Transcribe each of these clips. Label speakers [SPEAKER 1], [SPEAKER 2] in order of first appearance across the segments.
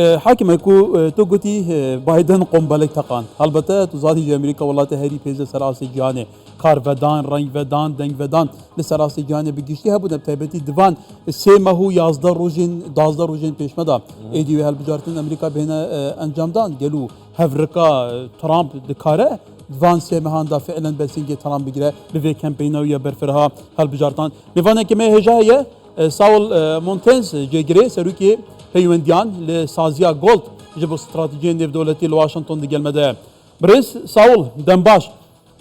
[SPEAKER 1] حاكم يكو توغوتي بايدن قنبلك تقان البته تزادي امريكا والله هري بيز سراسي جاني كار ودان رنگ ودان دنگ ودان لسراسي جاني بگشتي هبو تبتي ديوان سي ما هو 11 روزين 12 روزين پیش مدا ايدي هالبجارتن امريكا بين انجام دان قالوا هفركا ترامب دكاره ديوان سي مهاندا فعلا بسنجي ترامب بگره لفي كامبينو يا برفرها هالبجارتان لفانا كما هجايه ساول مونتنز جيجري سروكي هيونديان لسازيا جولد جبو استراتيجية نيف دولتي لواشنطن دي المدى برنس ساول دنباش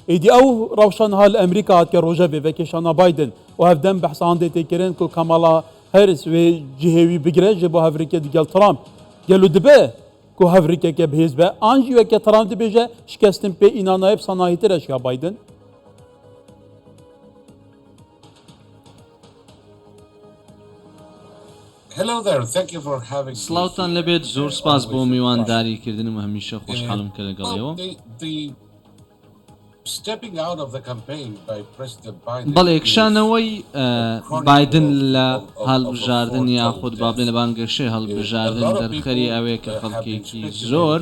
[SPEAKER 1] ايدي او روشان هال امريكا هات كروجا في فيكيشانا بايدن وهف دم بحث عن دي تيكرين كو كامالا هاريس و جيهوي بگره جبو هفريكا دي ترامب قالوا دبه كو هفريكا كبهيز به انجي وكا ترامب دي بيجه شكستن بي انانايب صناهي ترش يا بايدن.
[SPEAKER 2] Hello there, thank you for having me.
[SPEAKER 3] سلاوتان لبيت زور سپاس بۆ میوانداری کردن و هەمیشە خۆشحاڵم کە لەگەڵێەوە. بەڵێ کشانەوەی بایدن لە هەڵبژاردن یاخود با بڵێن لە بانگەشەی هەڵبژاردن دەرخەری ئەوەیە کە خەڵکێکی زۆر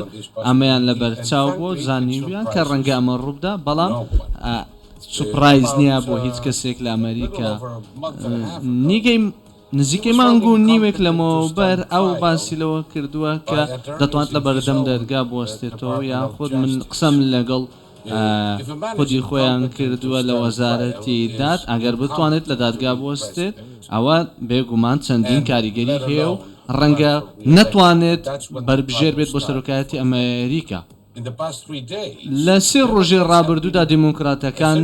[SPEAKER 3] ئەمەیان لە بەرچاو بۆ زانیویان کە ڕەنگە ئەمە ڕووبدا بەڵام سوپرایز نییە بۆ هیچ کەسێک لە ئەمریکا نیگەی نزیکەی مانگ و نیوێک لەمەوبەر ئەو باسی لەوە کردووە کە دەتوانێت لە بەردەم دەرگا بوەستێتەوە یاخود من قسەم لەگەڵ خودی خۆیان کردووە لە وەزارەتی داد ئەگەر بتوانێت لە دادگا بوەستێت ئەوە بێگومان چەندین کاریگەری هەیە و ڕەنگە نەتوانێت بربژێر بێت بۆ سەرۆکایەتی ئەمریکا. لە سێ ڕۆژێ ڕابردوودا دیموکراتەکان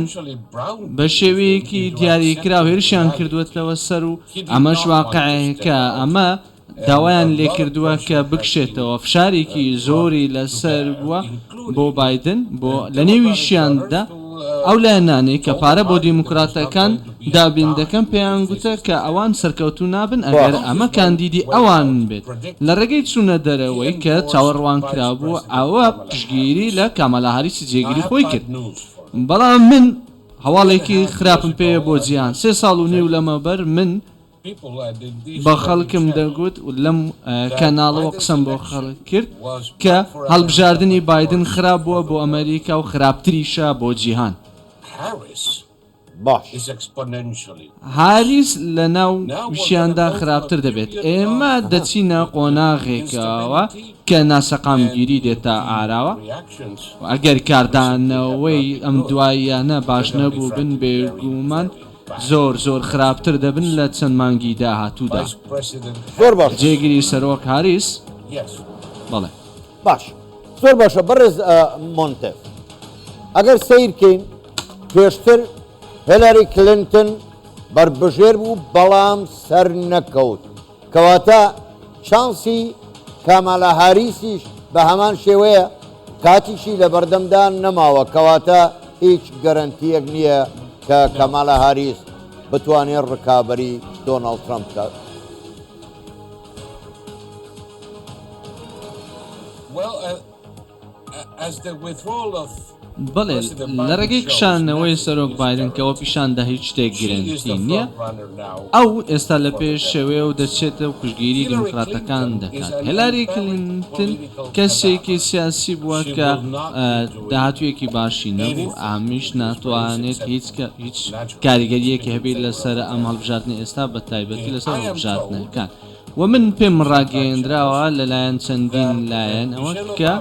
[SPEAKER 3] بە شێوەیەکی دیاریکراو هێرشیان کردوێتەوە سەر و ئەمەش واقعەکە ئەمە داوایان لێ کردووە کە بکشێتەوە فشارێکی زۆری لەسەر بووە بۆ بایدن بۆ لە نێویشیاندا ئەو لایەنانەی کە پارە بۆ دیموکراتەکان دابیندەکەم پێیان گوتە کە ئەوان سەرکەوتوو نابن ئەگەر ئەمە کاندیدی ئەوان بێت لە ڕێگەی چوونە دەرەوەی کە چاوەڕوان کرابوو ئەوە پشگیری لە کامەلا هاریسی جێگیری خۆی کرد. بەڵام من هەواڵێکی خراپم پێیە بۆ جیهان 3 ساڵ و نیو لەمەبەر من بە خەڵکم دەگوت و لەم کەناڵەوە قسەم بۆ خەڵک کرد کە هەڵبژاردننی بایدن خراپ بووە بۆ ئەمریکا و خراپتریشە بۆ جیهان. هاریس لە ناو وشیاندا خراپتر دەبێت. ئێمە دەچینە قۆناغێکەوە کە ناسەقامگیری دێتە ئاراوە ئەگەر کاردانەوەی ئەم دواییانە باش نەبوو بن بێگومان زۆر خراپتر دەبن لە چەند مانگی داهاتوودا.
[SPEAKER 4] زۆر باش
[SPEAKER 3] جێگیری سەرۆک هاریس بەڵێ
[SPEAKER 4] باش زۆر باشە بەڕێز مۆنتێف ئەگەر سیرکەین پێشتر هیلاری کلینتن بربژێر بوو بەڵام سەر نەکەوت کەواتە چانسی کامالا هاریسیش بە هەمان شێوەیە کاتیشی لە بەردەمدا نەماوە کەواتە هیچ گەرانتیەک نییە کە کامالا هاریس بتوانێت ڕکابەری دۆناڵد ترامپ بکات.
[SPEAKER 3] بەڵێ لە ڕێگەی کشانەوەی سەرۆک بایدن کەەوە پیشاندا هیچ شتێک گرنگی نییە ئەو ئێستا لە پێش شێوەیە و دەچێتە و کوژگیری دیموکراتەکان دەکات. هیلاری کلینتن کەسێکی سیاسی بووە کە داهاتوویەکی باشی نەبوو ئامیش ناتوانێت هیچ کاریگەریەکی هەبێت لەسەر ئەم هەڵبژاردننی ئێستا بە تایبەتی لەسەر هەڵبژاردنەکان و من پێم ڕاگەیەندراوە لەلایەن چەندین لایەن ئەوە کە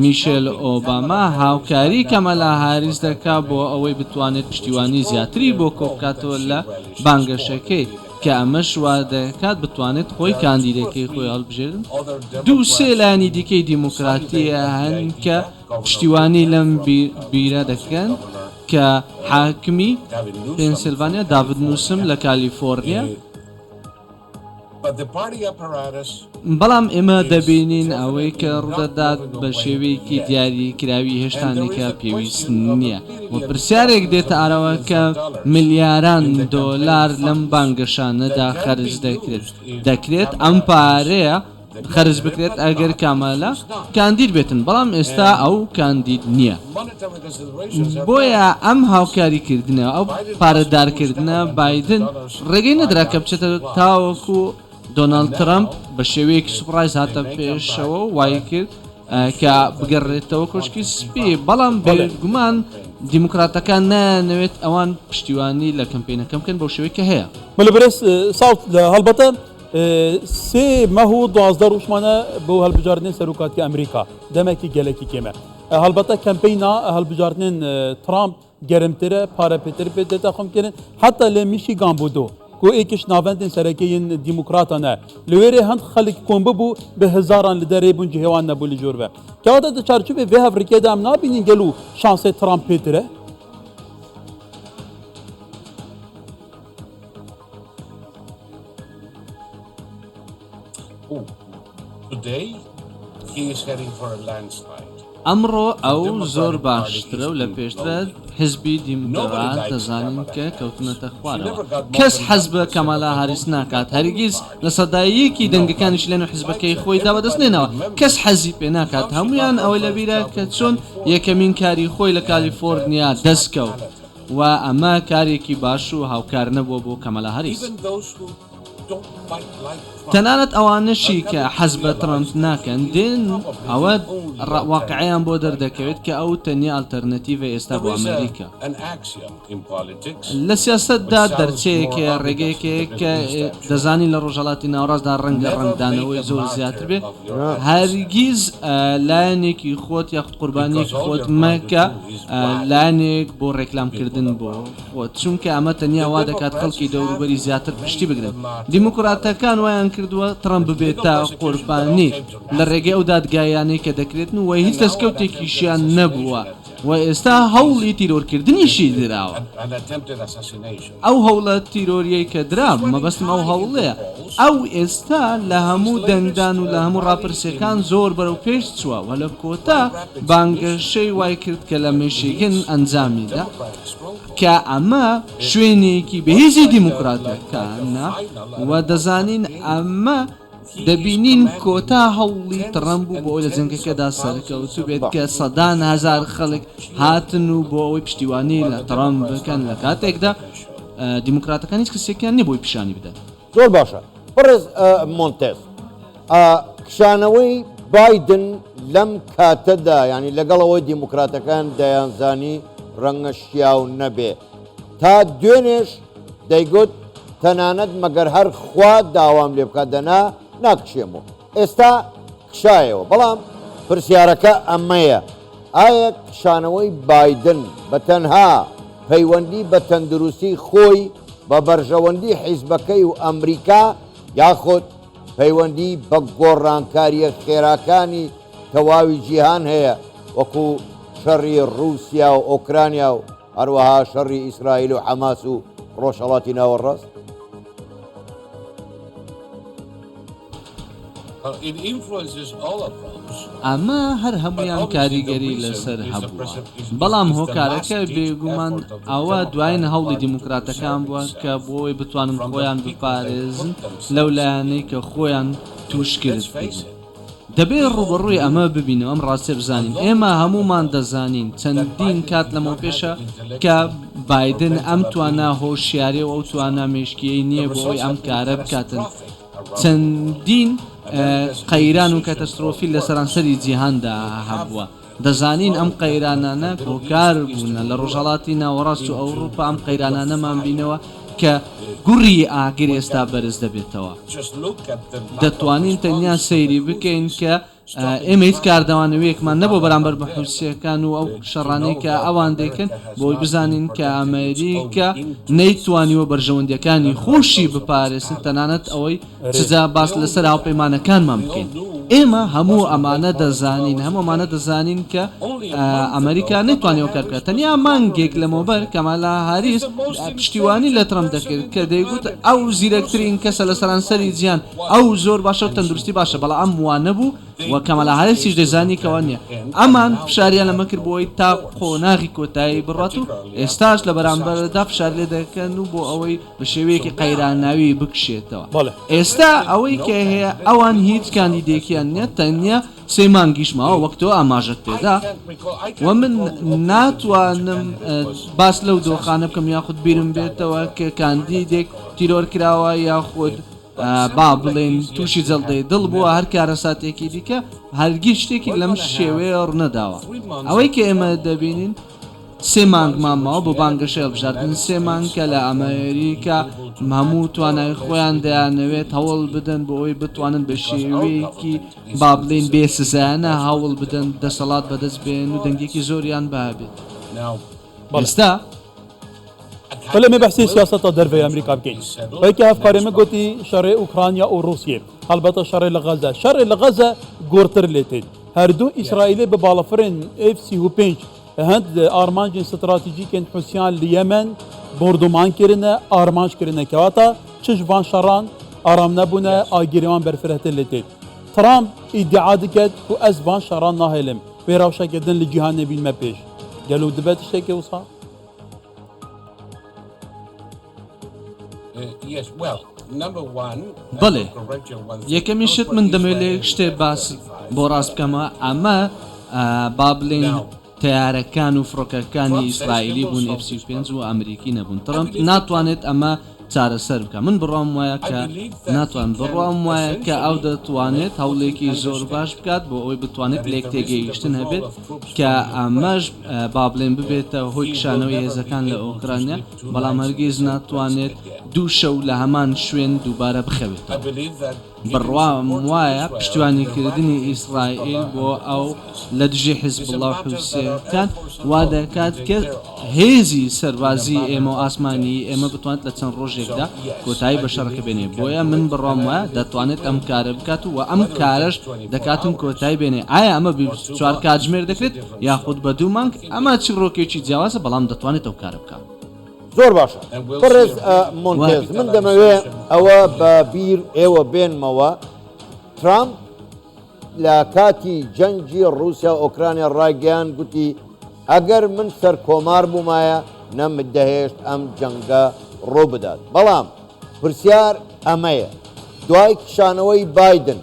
[SPEAKER 3] میشێل ئۆباما هاوکاری کەمەلا هاریس دەکا بۆ ئەوەی بتوانێت پشتیوانی زیاتری بۆ کۆبکاتەوە لە بانگەشەکەی کە ئەمەش وا دەکات بتوانێت خۆی کاندیدەکەی خۆی هەڵبژێرن. دوو سێ لایەنی دیکەی دیموکراتیە هەن کە پشتیوانی لەم بیرە دەکەن کە حاکمی پێنسیلڤانیا داڤید نووسم لە کالیفۆرنیا. بەڵام ئێمە دەبینین ئەوەی کە ڕوودەدات بە شێوەیەکی دیاریکراوی هێشتانێکە پێویست نییە و پرسیارێک دێتە ئاراوەکە ملیاران دۆلار لەم بانگەشانەدا خەرج دەکرێت ئەم پارەیە خەرج بکرێت ئەگەر کامەلا کاندید بێتن بەڵام ئێستا ئەو کاندید نییە. بۆیە ئەم هاوکاریکردنەوە ئەو پارەدارکردنە بایدن ڕێگەی نەدرا کە بچێتە تاوەکو دۆناڵد ترامپ بە شێوەیەکی سوپڕایز هاتە پێشەوە وای کرد کە بگەڕێتەوە کۆشکی سپی بەڵام بێگومان دیموکراتەکان نانەوێت ئەوان پشتیوانی لە کەمپینەکەم بکەن بەو شێوەیە کە هەیە
[SPEAKER 1] مەلەبەرس ساوت لە هەڵبەتە سێ مەه و 12 ڕۆژمانە بۆ هەڵبژاردنێن سەرۆکاتی ئەمریکا دەمێکی گەلێکی کێمە هەڵبەتە کەمپینا هەڵبژاردنێن ترامپ گەرمترە پارە پێتر پێ دەتەخمکردن حتا لە میشیگان بۆ دۆ کو ئێکش ناوەندên سەرەکەیین دیموکراتانە لەوێرێ هەند خەڵک کۆم ببوو بە هزاران لە دەرێ بوون جهێوان نەبوو لە جۆربە کەواتە دە چارچوبێ vê هەڤرکێدا ئەم نابینین گەل و شانسێ ترامپ پێترە
[SPEAKER 2] Today, he is heading for a landslide.
[SPEAKER 3] ئەمڕۆ ئەو زۆر باشترە و لە پێشترە حزبی دیموکرات دەزانین کە کەوتنەتە خوارەوە کەس حەز بە کەمالا هاریس ناکات هەرگیز لە سەداییەکی دەنگەکانیش لەنێو حزبەکەی خۆی دابەدەستێنەوە کەس حەزی پێ ناکات هەمویان ئەوەی لە بیرە کە چۆن یەکەمین کاری خۆی لە کالیفۆرنیا دەستکەوت و ئەمە کارێکی باش و هاوکار نەبووە بۆ کەمالا هاریس تەنانەت ئەوانشی کە حەز بە ترامپ ناکەن دێن ئەوە واقعیان بۆ دەردەکەوێت کە ئەو تەنیا ئالتەرنەتیڤە ئێستا بۆ ئەمریکا لە سیاستدا دەرچەیەکە ڕێگەیەکەیە کە دەزانی لە ڕۆژهەڵاتی ناوەڕاستدا ڕەنگە ڕنگدانەوەی زۆر زیاتر بێ هەرگیز لایەنێکی خۆت یاخود قوربانیەکی خۆت مەکە لایەنێک بۆ ڕێکلامکردن بۆ خۆت چونکە ئەمە تەنیا وا دەکات خەڵکی دەوروبەری زیاتر پشتی بگرن دیموکراتەکان وایان کردووە ترامپ ببێتە قوربانی لە ڕێگەی ئەو دادگایانەی کە دەکرێتن و هیچ دەستکەوتێکیشیان نەبووە و ئێستا هەوڵی تیرۆرکردنیشی دراوە ئەو هەوڵە تیرۆریەی کە درا مەبەستم ئەو هەوڵەیە ئەو ئێستا لە هەموو دەنگدان و لە هەموو ڕاپرسیەکان زۆر بەرەو پێش چووە و لە کۆتا بانگەشەی وای کرد کە لە میشیگن ئەنجامیدا کە ئەمە شوێنێکی بەهێزی دیموکراتەکانە و دەزانین ئەمە دەبینین کۆتا هەوڵی ترامپ بوو بۆ ئەوی لە جەنگەکەدا سەرکەوتوو بێت کە سەدان هەزار خەڵک هاتن و بۆ ئەوەی پشتیوانی لە ترامپ بکەن لە کاتێکدا دیموکراتەکان هیچ کەسێکیان نیە بۆی پیشانی بدەن
[SPEAKER 4] زۆر باشە بڕز مۆنتێز کشانەوەی بایدن لەم کاتەدا ینی لەگەڵەوەی دیموکراتەکان دەیانزانی ڕەنگە شیاو نەبێ تا دوێنێش دەیگوت تەنانەت مەگەر هەر خوا داوام لێ بکات دەنا ناکشێمەوە ئێستا کشایەوە بەڵام پرسیارەکە ئەمەیە ئایا کشانەوەی بایدن بە تەنها پەیوەندی بە تەندروستی خۆی بە بەرژەوەندی حیزبەکەی و ئەمریکا یاخود پەیوەندی بە گۆڕانکاریە خێراکانی تەواوی جیهان هەیە وەکو شەڕی رووسیا و ئۆکرانیا و هەروەها شەڕی ئیسرائیل و حەماس و ڕۆژهەڵاتی ناوەڕاست
[SPEAKER 3] ئەمە هەر هەمویان کاریگەری لەسەر هەبووە بەڵام هۆکارەکە بێگومان ئەوە دوایین هەوڵی دیموکراتەکان بووە کە بۆی بتوانن خۆیان بپارێزن لەو لایەنەی کە خۆیان توش کرد دەبێت ڕوبەڕووی ئەمە ببینەوە ئەم ڕاستێ بزانین ئێمە هەمومان دەزانین چەندین کات لەمە پێشە کە بایدن ئەم توانە هۆشیارێ و ئەو توانە مێشکیەی نییە بۆی ئەم کارە بکاتن چەندین قەیران و کاتەسترۆفی لە سەرانسەری جیهاندا هەبووە دەزانین ئەم قەیرانانە کۆکار بوونە لە ڕۆژهەڵاتی ناوەڕاست و ئەوروپا ئەم قەیرانانەمان بینەوە کە گوڕی ئاگر ئێستا بەرز دەبێتەوە دەتوانین تەنیا سەیری بکەین کە ئێمە هیچ کاردەوانەوەیەکمان نەبوو بەرامبەر بە حوسیەکان و ئەو شەڕانەی کە ئەوان دەکەن بۆی بزانین کە ئەمریکا نەیتوانیوە بەرژەوەندیەکانی خۆشی بپارێزن تەنانەت ئەوەی سزا باس لەسەر هاوپەیمانەکانمان بکەین ئێمە هەموو ئەمانە دەزانین هەموومانە دەزانین کە ئەمریکا نەیتوانێەوە کار بکات تەنیا مانگێک لەمەوبەر کەمالا هاریس پشتیوانی لە ترامپ دەکرد کە دەیگوت ئەو زیرەکترین کەسە لە سەرانسەری جیهان ئەو زۆر باشە و تەندروستی باشە بەڵام ئەم وانە بوو و کەمالا هاریسیش دەزانی کەوە نییە ئەمان فشاریان لەمە کرد بۆی تا قۆناغی کۆتایی بڕات و ئێستاش لە بەرامبەردا فشار لێ دەکەن و بۆ ئەوەی بە شێوەیەکی قەیرانناوی بکشێتەوە ئێستا ئەوەی کە هەیە ئەوان هیچ کاندیدێکیان نیە تەنیا سێ مانگیشماوە وەکتەوە ئاماژەت پێدا و من ناتوانم باس لەو دۆخانە بکەم یاخود بیرم بێتەوە کە کاندیدێک تیرۆر کراوە یاخود با بڵێن تووشی جەڵدەی دڵ بووە هەر کارە ساتێکی دیکە هەرگیز شتێکی لەم شێوەیە ڕنەداوە ئەوەی کە ئێمە دەبینین سێ مانگمان ماوە بۆ بانگەشەی هەڵبژاردن سێ مانگ کە لە ئەمریکا هەموو توانای خۆیان دەیانەوێت هەوڵ بدەن بۆ ئەوی بتوانن بە شێوەیەکی با بڵێن بێسزانە هەوڵ بدەن دەسەڵات بەدەست بێن و دەنگێکی زۆریان بابێت ئێستا
[SPEAKER 1] ولی می بحثی سیاست دربه امریکا بگیم. ولی که افکاری من گویی شر اوکراینیا و روسیه. البته شر لغزه. شر لغزه گورتر لیتید. هر دو اسرائیلی به بالافرین F-35 هند آرمانج استراتژیک حسیان لیمن بردمان کرده آرمانج کرده که واتا چش وان شران آرام نبونه آگیریان برفرهت لیتید. ترامپ ادعا دکد که از وان شران نهیلم. بیراوشه کردن لجهان نبین مپیش. گلو دبتش که وصا؟
[SPEAKER 3] بەڵێ یەکەمی شت من دەمەوێت شتێ باس بۆ ڕاست بکەمە ئەمە با بڵێن تیارەکان و فڕۆکەکانی ئیسرائیلی بوون F-35 و ئەمریکی نەبوون ترامپ ناتوانێت ئەمە چارەسەر بکە من بڕام وایە کە ناتوان بڕام وایە کە ئەو دەتوانێت هەوڵێکی زۆر باش بکات بۆ ئەوی بتوانێت لێک تێگەیشتن هەبێت کە ئەمەش با بڵێن ببێتە هۆی کشانەوەی هێزەکان لە ئۆکرانیا بەڵام هەرگیز ناتوانێت دوو شەو لە هەمان شوێن دووبارە بخەوێتەوە بڕوام وایە پشتیوانیکردنی ئیسرائیل بۆ ئەو لە دژی حیزبوڵڵا و حوسێکان وا دەکات کە هێزی سەربازی ئێمە و ئاسمانی ئێمە بتوانێت لە چەند ڕۆژێکدا کۆتایی بە شەڕەکە بێنێ بۆیە من بڕام وایە دەتوانێت ئەم کارە بکات و ئەم کارش دەکاتن کۆتایی بێنێ ئایا ئەمە 24 کاتژمێر دەکرێت یاخود بە دوو مانگ ئەمە چ ڕۆکێکی جیاوازە بەڵام دەتوانێت ئەو کارە بکات
[SPEAKER 4] زۆر باشە پڕێز مۆنتێز من دەمەوێ ئەوە بە بیر ئێوە بێنمەوە ترامپ لە کاتی جەنگی رووسیا ئۆکرانیا ڕایگەیان گوتی ئەگەر من سەر کۆمار بوومایە نەمت دەهێشت ئەم جەنگە ڕۆ بدات بەڵام پرسیار ئەمەیە دوای کشانەوەی بایدن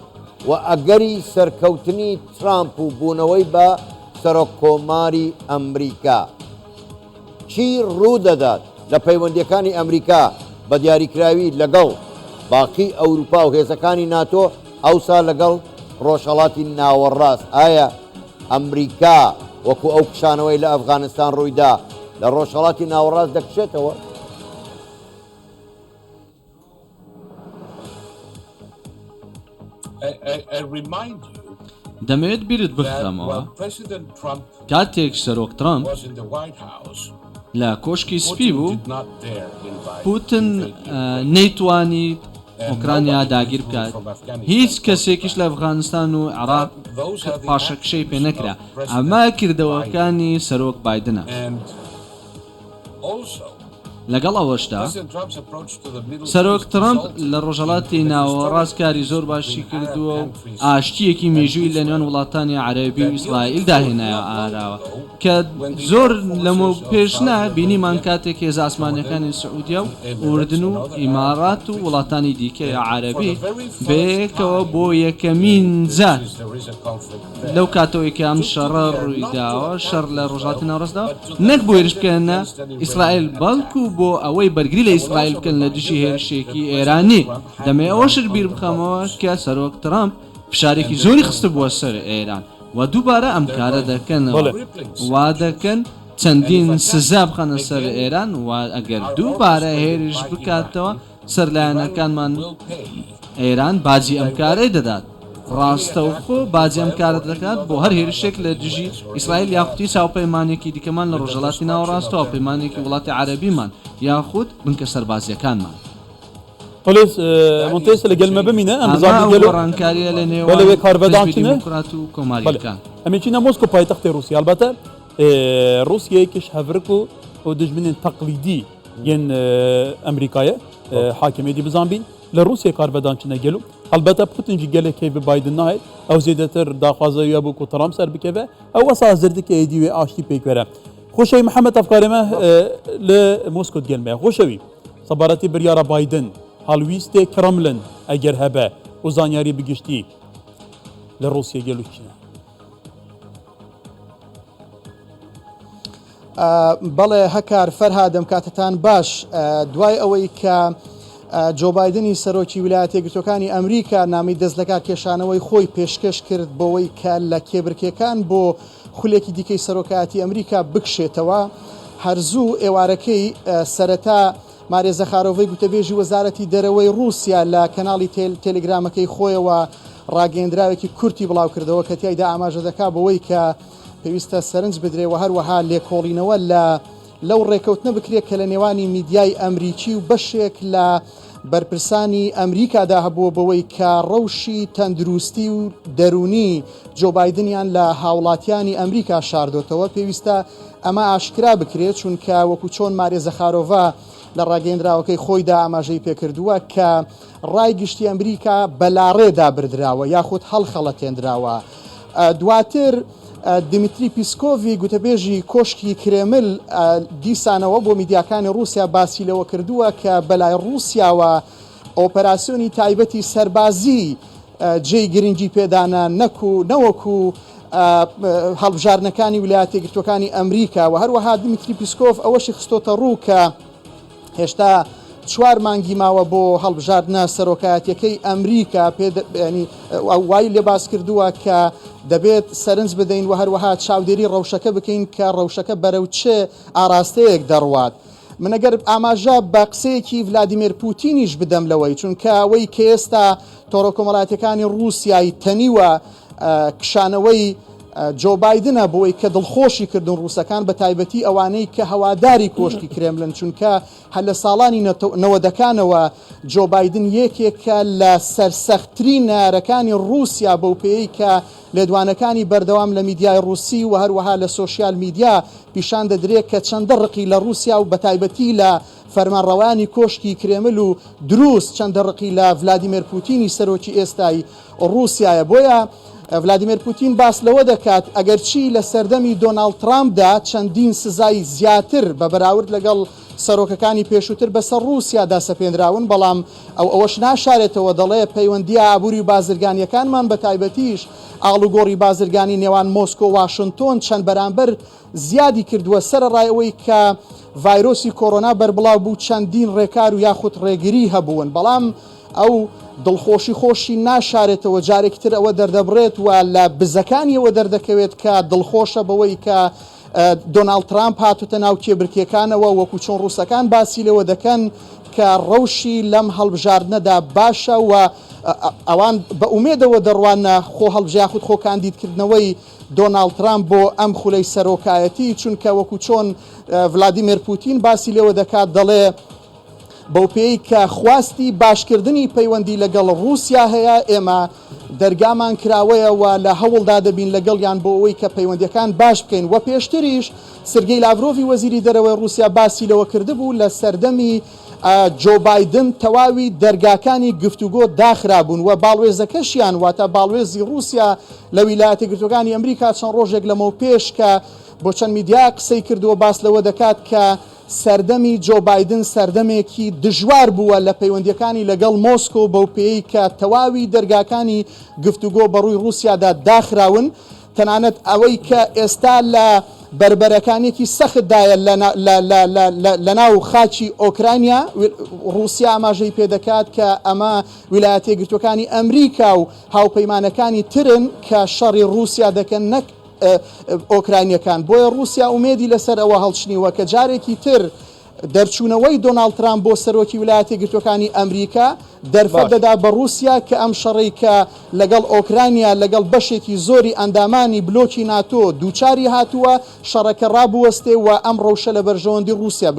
[SPEAKER 4] و ئەگەری سەرکەوتنی ترامپ و بوونەوەی بە سەرۆکۆماری ئەمریکا چی ڕوو دەدات لە پەیوەندیەکانی ئەمریکا بە دیاریکراوی لەگەڵ باقی ئەوروپا و هێزەکانی ناتۆ ئەوسا لەگەڵ ڕۆژهەڵاتی ناوەڕاست ئایا ئەمریکا وەکو ئەو کشانەوەی لە ئەفغانستان ڕوویدا لە ڕۆژهەڵاتی ناوەڕاست دەکشێتەوە
[SPEAKER 3] دەمەوێت بیرت بخەمەوە کاتێک سەرۆک ترامپ لە کۆشکی سپی بوو پوتن نەیتوانیت ئۆکرانیا داگیر بکات هیچ کەسێکیش لە ئەفغانستان و عێراق پاشەکشەی پێ نەکرا ئەمە کردەوەکانی سەرۆک بایدنە لەگەڵ ئەوەشدا سەرۆک ترامپ لە ڕۆژهەڵاتی ناوەڕاست کاری زۆر باشی کردووە و ئاشتیەکی مێژووی لە نێوان وڵاتانی عەرەبی و ئیسرائیل داهێنایە ئاراوە کە زۆر لەمە پێشنا بینیمان کاتێک هێزە ئاسمانیەکانی سعودیا و ئوردن و ئیمارات و وڵاتانی دیکەی عەرەبی بەیەکەوە بۆ یەکەمین جار لەو کاتەوەی کە ئەم شەڕە ڕوویداوە شەڕ لە ڕۆژهەڵاتی ناوەڕاستەوە نەک بۆ هێرش بکەنە ئیسرائیل بەڵکو بۆ ئەوەی بەرگری لە ئیسرائیل بکەن لە دژی هێرشێکی ئێرانی دەمێ ئەوەشر بیر بخەمەوە کە سەرۆک ترامپ فشارێکی زۆری خستە بووە سەر ئێران و دووبارە ئەم کارە دەکەنەوە وا دەکەن چەندین سزا بخەنە سەر ئێران و ئەگەر دووبارە هێرش بکاتەوە سەرلایەنەکانمان ئێران باجی ئەم کارەی دەدات ڕاستەوخۆ باجی ئەم کارە دەکات بۆ هەر هێرشێک لە دژی ئیسرائیل یاخودی چاوپەیمانێکی دیکەمان لە ڕۆژهەڵاتی ناوەڕاستەوە پەیمانێکی وڵاتی عەرەبیمان یاخود بنکە سەربازیەکانمان
[SPEAKER 1] پلیس مونتێس لەگەڵ مە بمینە ئەم
[SPEAKER 3] ڕانکاریە لە نێوان دیموکرات و کۆماریەکان
[SPEAKER 1] ئەمێچینە مۆسکۆ پایتەختی رووسیا البەتە رووسیایەکیش هەڤرک و دژمنên تەقلیدی yên ئەمریکایە حاکمێتی بزانبین لە رووسیا کارڤەدانچنە گەلو البته پوتین جی گله که به بایدن نهید او زیادتر داخوازه یا بو کترام سر بکوه او واسه زرد که ایدی و آشتی پیک بره خوشی محمد افکار ما ل مسکو گل ما خوشوی صبارتی بریارا بایدن هالویست کرملن اگر هبه و زانیاری بگشتی ل روسیه گلو چیه
[SPEAKER 5] بەڵێ هەکار فەرهادەم کاتتان باش دوای ئەوەی کە جۆ بایدنی سەرۆکی ویلایەتە یەکگرتووەکانی ئەمریکا نامی دەست لەکار کێشانەوەی خۆی پێشکەش کرد بۆەوەی کە لە کێبرکەکان بۆ خولێکی دیکەی سەرۆکایەتی ئەمریکا بکشێتەوە. هەرزوو ئێوارەکەی سەرەتا مارێ زەخارۆڤی گوتەبێژی وەزارەتی دەرەوەی رووسیا لە کەناڵی تێلگرامەکەی خۆیەوە ڕاگەیەندراوێکی کورتی بڵاو کردەوە کە تیایدا ئاماژە دەکا بەوەی کە پێویستە سەرنج بدرێەوە هەروەها لێکۆڵینەوە لەو ڕێکەوتنە بکرێت کە لە نێوانی میدیای ئەمریکی و بەشێک لە بەرپرسانی ئەمریکادا هەبووە بەوەی کە ڕەوشی تەندروستی و دەرونی جۆ بایدنیان لە هاوڵاتیانی ئەمریکا شاردۆتەوە. پێویستە ئەمە ئاشکرا بکرێت چونکە وەکو چۆن مارێ زەخارۆڤ لە ڕاگەیەندراوەکەی خۆیدا ئاماژەی پێکردووە کە ڕای گشتی ئەمریکا بەلاڕێدا بردراوە یاخود هەڵخەڵەتێنراوە. دواتر دیمیتری پیسکۆڤی گوتەبێژی کۆشکی کرێمل دیسانەوە بۆ میدیاکانی رووسیا باسی لەوە کردووە کە بەلای رووسیاوە ئۆپەراسیۆنی تایبەتی سەربازی جێی گرنگی پێدانە نەوەکو هەڵبژارنەکانی ویلایەتە یەکگرتووەکانی ئەمریکا و هەروەها دیمیتری پیسکۆڤ ئەوەشی خستۆتە ڕوو کە هێشتا 4 مانگی ماوە بۆ هەڵبژاردنە سەرۆکایەتیەکەی ئەمریکا وای لێ باس کردووە کە دەبێت سەرنج بدەین و هەروەها چاودێری ڕەوشەکە بکەین کە ڕەوشەکە بەرەو چه ئاراستەیەک دەڕوات. من ئەگەر ئاماژە بە قسەیەکی ڤلادیمیر پوتینیش بدەم لەوەی چونکە ئەوەی کە ئێستا تۆڕە کۆمەڵاتیەکانی رووسیای تەنیوە کشانەوەی جۆ بایدنە بۆی کە دڵخۆشی کردن ڕووسەکان بە تایبەتی ئەوانەی کە هەواداری کۆشکی کرێملن چونکە هەر لە ساڵانی 90ەکانەوە جۆ بایدن یەکێکە لە سەرسەختترین نارەکانی رووسیا بەو پێی کە لێدوانەکانی بەردەوام لە میدیای رووسی و هەروەها لە سۆشیال میدیا پیشان دەدرێت کە چەندە ڕقی لە رووسیا و بە تایبەتی لە فەرمانڕەوانی کۆشکی کرێمل و دروست چەندە ڕقی لە ڤلادیمیر پوتینی سەرۆکی ئێستای رووسایە. بۆیە ڤلادیمیر پوتین باس لەوە دەکات ئەگەرچی لە سەردەمی دۆناڵد ترامپدا چەندین سزای زیاتر بە بەراورد لەگەڵ سەرۆکەکانی پێشووتر بەسەر رووسیادا سەپێنراون بەڵام ئەوەش ناشارێتەوە دەڵێ پەیوەندیە ئابووری بازرگانیەکانمان بە تایبەتیش ئاڵوگۆڕی بازرگانی نێوان مۆسکۆ و واشنتۆن چەند بەرامبەر زیادی کردووە سەرڕایەوەی کە ڤایرۆسی کۆڕۆنا بەربڵاو بوو چەندین ڕێکار و یاخود ڕێگری هەبوون بەڵام ئەو دڵخۆشی خۆشی ناشارێتەوە جارێکتر ئەوە دەردەبڕێت و لە بزەکانیەوە دەردەکەوێت کە دڵخۆشە بەوەی کە دۆناڵد ترامپ هاتوتە ناو کێبرکێکانەوە وەکو چۆن ڕووسەکان باسی لەوە دەکەن کە ڕەوشی لەم هەڵبژاردنەدا باشە و ئەوان بە ئومێدەوە دەڕوانە خۆ هەڵبژاخود خۆ کاندیدکردنەوەی دۆناڵد ترامپ بۆ ئەم خولەی سەرۆکایەتی چونکە وەکو چۆن ڤلادیمیر پوتین باسی لەوە دەکات دەڵێ بەو پێی کە خواستی باشکردنی پەیوەندی لەگەڵ رووسیا هەیە ئێمە دەرگامان کراوەیە و لە هەوڵدا دەبین لەگەڵیان بۆ ئەوەی کە پەیوەندیەکان باش بکەین و پێشتریش سرگەی لاڤرۆڤی وەزیری دەرەوەی رووسیا باسی لەوە کردبوو لە سەردەمی جۆ بایدن تەواوی دەرگاکانی گفتوگۆ داخرابوون و باڵوێزەکەشیان واتە باڵوێزی رووسیا لە ویلایەتە یەکگرتووەکانی ئەمریکا چەند ڕۆژێک لەمەو پێش کە بۆ چەند میدیا قسەی کردووە باس لەوە دەکات کە سەردەمی جۆ بایدن سەردەمێکی دژوار بووە لە پەیوەندیەکانی لەگەڵ مۆسکۆ بەو پێی کە تەواوی دەرگاکانی گفتوگۆ بەڕووی رووسیادا داخراون تەنانەت ئەوەی کە ئێستا لە بربەرەکانێکی سەختدایە لە ناو خاچی ئۆکرانیا رووسیا ئاماژەی پێدەکات کە ئەمە ویلایەتە یەکگرتووەکانی ئەمریکا و هاوپەیمانەکانی ترن کە شەڕی رووسیا دەکەن نەک ئۆکرانیەکان بۆیە رووسیا ئومێدی لەسەر ئەوە هەڵچنیوە کە جارێکی تر دەرچوونەوەی دۆناڵد ترامپ بۆ سەرۆکی ویلایەتە یەکگرتووەکانی ئەمریکا دەرفەت دەدا بە رووسیا کە ئەم شەڕی کە لەگەڵ ئۆکرانیا لەگەڵ بەشێکی زۆری ئەندامانی بلۆکی ناتۆ دووچاری هاتووە شەڕەکە ڕابوەستێ و ئەم ڕەوشە لە بەرژەوەندی رووسیا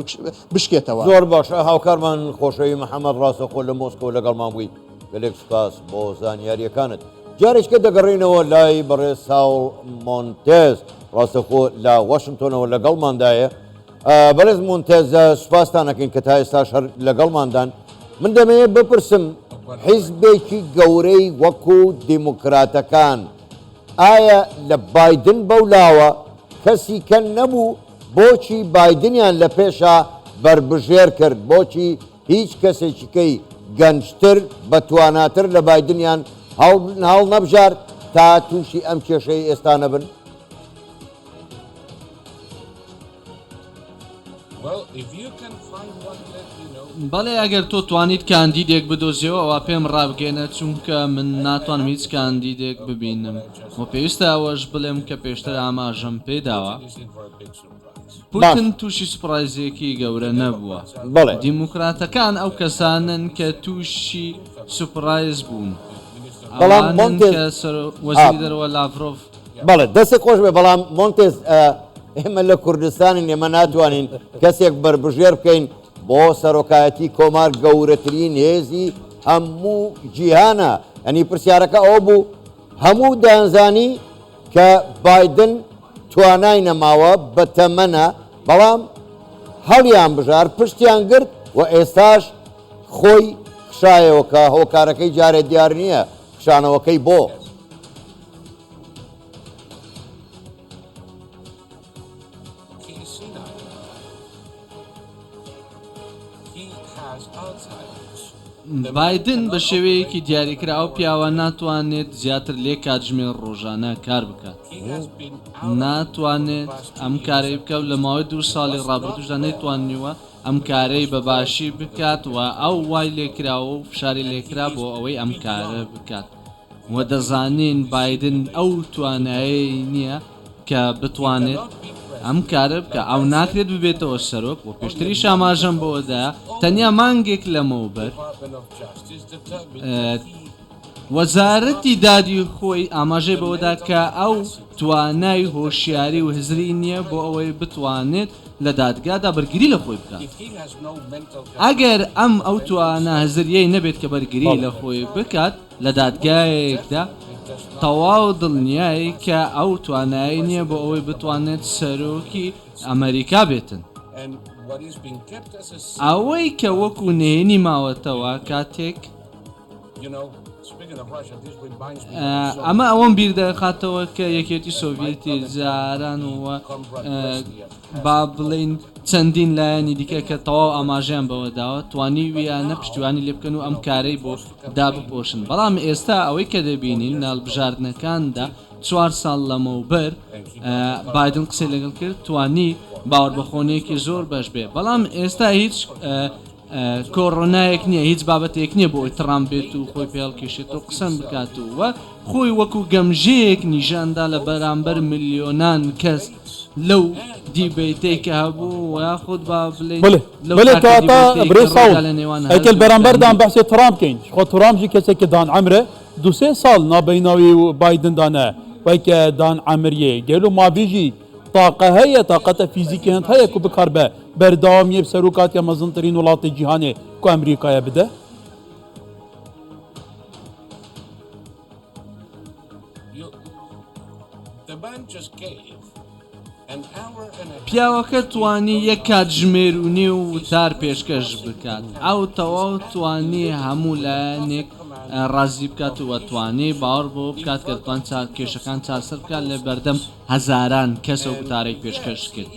[SPEAKER 5] بشکێتەوە.
[SPEAKER 4] زۆر باشە هاوکارمان خۆشەوی محەممەد ڕاستەخۆ لە مۆسکۆ لەگەڵمان بووی گەلێک سوپاس بۆ زانیاریەکانت. جارێککە دەگەڕێنەوە لای بەڕێز ساول مۆنتێز ڕاستەخۆ لە واشنگتۆنەوە لەگەڵماندایە. بەڕێز مۆنتێز سوپاسانەکەین کە تا ئێستاش هەر لەگەڵماندان. من دەمەوێت بپرسم حیزبێکی گەورەی وەکو دیموکراتەکان ئایا لە بایدن بەولاوە کەسی کە نەبوو بۆچی بایدنیان لە پێشە بربژێر کرد بۆچی هیچ کەسێکیکەی گەنجتر بەتواناتر لە بایدنیان هەڵ نەبژار تا تووشی ئەم کێشەی ئێستا نەبن؟
[SPEAKER 2] Well, If you can find one, let me know.
[SPEAKER 3] بەڵێ ئەگەر تۆ توانیت کاندیدێک بدۆزیەوە ئەوە پێم ڕابگەێنە چونکە من ناتوانم هیچ کاندیدێک ببینم و پێویستە ئەوەش بڵێم کە پێشتر ئاماژەم پێداوە
[SPEAKER 2] Is in for a big surprise.
[SPEAKER 3] پوتن تووشی سوپرایزێکی گەورە نەبووە
[SPEAKER 4] بەڵێ
[SPEAKER 3] دیموکراتەکان ئەو کەسانن کە تووشی سوپرایز بوون
[SPEAKER 4] بەڵام
[SPEAKER 3] ئەوانن
[SPEAKER 4] مۆنتێز
[SPEAKER 3] کە وەزیری دەرەوە لاڤرۆڤ
[SPEAKER 4] بەڵێ دەستی خۆش بێ بەڵام مۆنتێز ئێمە لە کوردستانی ئێمە ناتوانین کەسێک بربژێر بکەین بۆ سەرۆکایەتی کۆمار گەورەترین هێزی هەموو جیهانە ئەنی پرسیارەکە ئەو بوو هەموو دانزانی کە بایدن توانای نەماوە بە تەمەنە بەڵام هەڵیان بژار پشتیان گرت و ئێستاش خۆی خشایەوە کە هۆکارەکەی جارێ دیار نییە خشانەوەکەی بۆ
[SPEAKER 2] He's senile. He has Alzheimer's.
[SPEAKER 3] بایدن بە شێوەیەکی دیاریکرا ئەو پیاوە ناتوانێت زیاتر لێ کاتژمێر ڕۆژانە کار بکات
[SPEAKER 2] He has been out
[SPEAKER 3] ناتوانێت ئەم کارەی بکەوت لە ماوەی 2 ساڵی ڕابردوشدا نەیتوانیوە ئەم کارەی بەباشی بکات و ئەو وای لێکراوە و فشاری لێکرا بۆ ئەوەی ئەم کارە بکات و دەزانین بایدن ئەو توانایی نییە کە بتوانێت ئەم کارە بکە ئەو ناکرێت ببێتەوە سەرۆک و پێشتری شاماژەم بۆدایە تەنیا مانگێک لەمەوبەر
[SPEAKER 2] Department of Justice determined that he
[SPEAKER 3] وەزارەتی دادی خۆی ئاماژەی بەوەدا کە ئەو توانای هۆشیاری و هزری نییە بۆ ئەوەی بتوانێت لە دادگادا بەرگری لە خۆی بکات
[SPEAKER 2] if he has no mental
[SPEAKER 3] ئەگەر ئەم ئەو توانە هزریەی نەبێت کە بەرگری لە خۆی بکات لە دادگایەکدا تەواو دڵنیایی کە ئەو توانایی نییە بۆ ئەوەی بتوانێت سەرۆکی ئەمریکا بێتن
[SPEAKER 2] and what is being kept as a
[SPEAKER 3] ئەوەی کە وەکو نهێنی ماوەتەوە کاتێک
[SPEAKER 2] you know, speaking of Russia, this reminds me of
[SPEAKER 3] ئەمە ئەوەم بیر دەخاتەوە کە یەکێتی سۆڤێتی جاران وە با بڵین چەندین لایەنی دیکە کە تەواو ئاماژیان بەوەداوە توانی ویانە پشتیوانی لێ بکەن و ئەم کارەی بۆ دابپۆشن بەڵام ئێستا ئەوەی کە دەبینین ناڵبژاردنەکاندا 4 ساڵ لەمەوبەر بایدن قسەی لەگەڵ کرد توانی باوەڕ بەخۆنەیەکی زۆر بەش بێ بەڵام ئێستا هیچ کۆڕۆنایەک نییە هیچ بابەتێک نییە بۆ ئەوی ترام بێت و خۆی پێڵکێشێت و قسەم بکات و وە خۆی وەکو گەمژەیەک نیژاندا لە بەرامبەر ملیۆنان کەس لەو دیبیتەی کە هەبوو و یاخود با بڵێ
[SPEAKER 1] بله کاتا برێ ساڵ ئەکەل بەرامبەردان بەحسێ ترام بکەین خۆ ترامژی کەسێکی دان عەمرە 2-3 ساڵ نابیناوی و بایدندانە وای کە دان عەمریە گەلو ماڤیژی طاقە هەیە تااقەتە فیزیکی هەند هەیە کو بکار بە بەرداوامیە سەرۆکاتیە مەزنترین وڵاتی جیهانێ کو ئەمریکایە بدە
[SPEAKER 2] the man just gave an hour and a half.
[SPEAKER 3] پیاوەکە توانی یەک کاتژمێرونی و وتار پێشکەش بکات ئەو تەواو توانی هەموو لایەنێک ڕازی بکات و توانی باوەڕ بۆ بکات کە دەتوان کێشەکان چارسەر بکات لە بەردەم هەزاران کەس و وتارێک پێشکەش کرد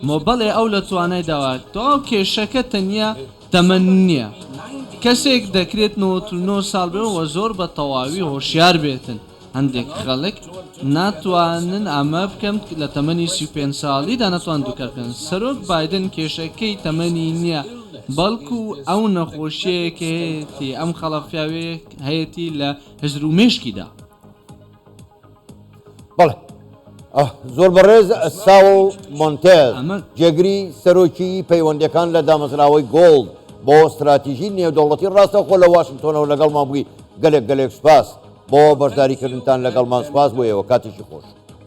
[SPEAKER 3] مۆبەڵێ ئەو لە توانای داوا تەواو کێشەکە تەنیا تەمەن نییە کەسێک دەکرێت 99 ساڵ بێ و زۆر بە تەواوی هۆشیار بێتن هەندێک خەڵک ناتوانن ئەمە بکەم لە تەمەنی 35 ساڵیدا ناتوان دووکەکەن سەرۆک بایدن کێشەکەی تەمەنی نییە بەڵکو ئەو نەخۆشیەکەتی ئەم خەڵەفیاوێ هەیەی لە هزر و مێشکیدا
[SPEAKER 4] بەڵێ زۆر بەڕێز ساو مۆنتێز جێگری سەرۆکی پەیوەندیەکان لە دامەزراوەی گۆڵد بۆ استراتیژی نێودەوڵەتی ڕاستەخۆ لە واشنگتۆنەوە لەگەڵ ما بووی گەلێک سوپاس بۆ بەشداریکردنتان لەگەڵمان سوپاس بۆ ئێوە کاتێکی خۆش